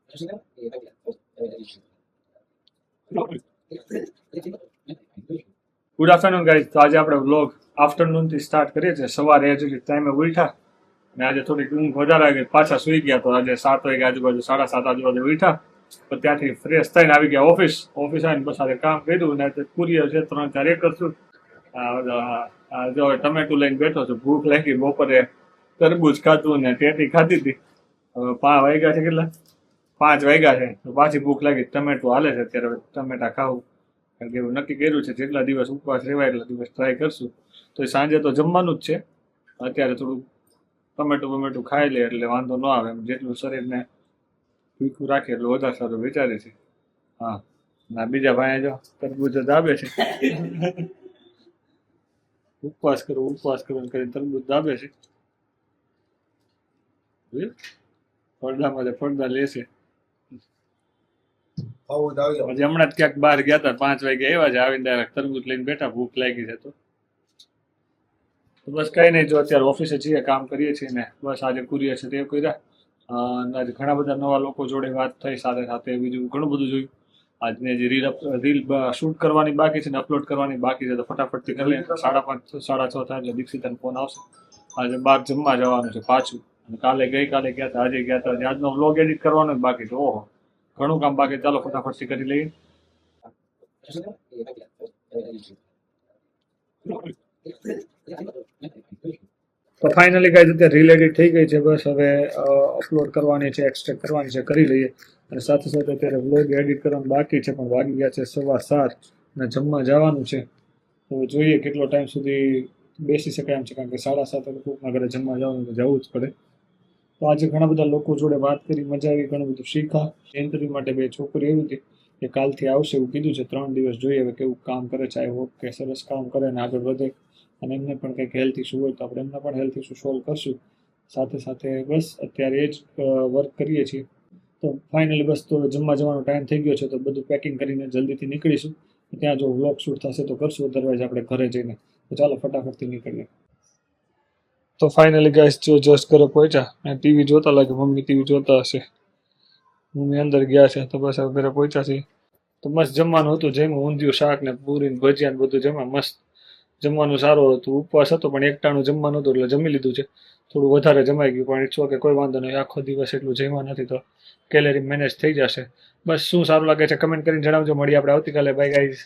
Good afternoon guys. તો આજે આપણે વ્લોગ આફ્ટરનૂન થી સ્ટાર્ટ કરીએ છીએ. સવારે હજુ ટાઈમે ઉઠ્યા ને આજે થોડીક ઊંઘ વધારે આવી ગઈ, પાછા સુઈ ગયા. તો આજે 7 વાગે આજુબાજુ 7:30 આજુબાજુ ઉઠ્યા. તો ત્યાંથી ફ્રેશ થઈને આવી ગયા ઓફિસ આવીને બસ આજે કામ કર્યું ને કુરિયર છે 3-4 એ કરશું. જો ટમેટું લઈને બેઠો છું. ભૂખ લાગી, બપોરે તરબૂચ ખાધું ને ટેટી ખાધી હતી. હવે 5 વાગ્યા છે, કેટલા 5 વાગ્યા છે તો પાછી ભૂખ લાગી. ટમેટું હાલે છે અત્યારે, ટમેટા ખાવું કારણ કે એવું નક્કી કર્યું છે જેટલા દિવસ ઉપવાસ રહેવાય એટલા દિવસ ટ્રાય કરશું. તો સાંજે તો જમવાનું જ છે. અત્યારે થોડું ટમેટું ખાઈ લે એટલે વાંધો ન આવે. એમ જેટલું શરીરને ભૂખું રાખે એટલું વધારે સારું વિચારે છે. હા, ના બીજા ભાઈ જો તરબૂચ દાબે છે. ઉપવાસ કરો કરીને તરબૂચ દાબે છે. પડદા લેશે. હજી હમણાં જ ક્યાંક બહાર ગયા હતા, 5 વાગે આવ્યા છે. આવીને ડાયરેક્ટ તરબૂચ લઈને બેઠા. ભૂખ લાગી છે તો બસ કઈ નહીં. જો અત્યારે ઓફિસે છીએ, કામ કરીએ છીએ ને બસ આજે કુરિયર છે તે કર્યા. આજે ઘણા બધા નવા લોકો જોડે વાત થઈ, સાથે સાથે બીજું ઘણું બધું જોયું. આજને જે રીલ શૂટ કરવાની બાકી છે ને અપલોડ કરવાની બાકી છે તો ફટાફટથી કરી લે. 5:30 6:30 થાય એટલે દીક્ષિતાનો ફોન આવશે. આજે બહાર જમવા જવાનું છે પાછું. અને ગઈકાલે ગયા હતા, આજે ગયા હતા. આજનો વ્લોગ એડિટ કરવાનો જ બાકી છે. ઓહો, ઘણું કામ બાકી. ચાલો ફટાફટથી કરી લઈએ. તો ફાઇનલી ગાઈઝ અત્યારે રીલ એડિટ થઈ ગઈ છે. બસ હવે અપલોડ કરવાની છે, એક્સટ્રેક્ટ કરવાની છે, કરી લઈએ. અને સાથે સાથે અત્યારે વ્લોગ એડિટ કરવાનું બાકી છે, પણ વાગી ગયા છે 7:15 અને જમવા જવાનું છે. તો જોઈએ કેટલો ટાઈમ સુધી બેસી શકાય એમ છે, કારણ કે 7:30 કોકના ઘરે જમવા જવાનું તો જવું જ પડે. તો આજે ઘણા બધા લોકો જોડે વાત કરી, મજા આવી, ઘણું બધું શીખા. ઇન્ટરવ્યૂ માટે 2 છોકરી એવી હતી કે કાલથી આવશે એવું કીધું છે. 3 દિવસ જોઈએ હવે કેવું કામ કરે છે. આઈ હોપ કે સરસ કામ કરે ને આગળ વધે. અને એમને પણ કંઈક હેલ્થ ઇસ્યુ હોય તો આપણે એમના પણ હેલ્થ ઇસ્યુ સોલ્વ કરશું. સાથે સાથે બસ અત્યારે એ જ વર્ક કરીએ છીએ. તો ફાઇનલી બસ તો જમવા જવાનો ટાઈમ થઈ ગયો છે તો બધું પેકિંગ કરીને જલ્દીથી નીકળીશું. ત્યાં જો વ્લોગ શૂટ થશે તો કરશું, અદરવાઇઝ આપણે ઘરે જઈને. તો ચાલો ફટાફટથી નીકળીએ. તો ફાઇનલી ગાઈસ જો જસ્ટ ઘરે પહોંચ્યા અને ટીવી જોતા લાગે. મમ્મી ટીવી જોતા હશે, મમ્મી અંદર ગયા છે. તો બસ હવે ઘરે પહોંચ્યા છીએ. તો મસ્ત જમવાનું હતું. જેમાં ઊંધિયું, શાક ને પૂરી ને ભજીયા ને બધું જમા મસ્ત. જમવાનું સારું હતું. ઉપવાસ હતો પણ એકટાણું જમવાનું હતું એટલે જમી લીધું છે. થોડું વધારે જમાઈ ગયું પણ ઇટ્સ ઓકે, કોઈ વાંધો નહીં. આખો દિવસ એટલું જમવા નથી તો કેલેરી મેનેજ થઈ જશે. બસ શું સારું લાગે છે કમેન્ટ કરીને જણાવજો. મળીએ આપણે આવતીકાલે. By guys.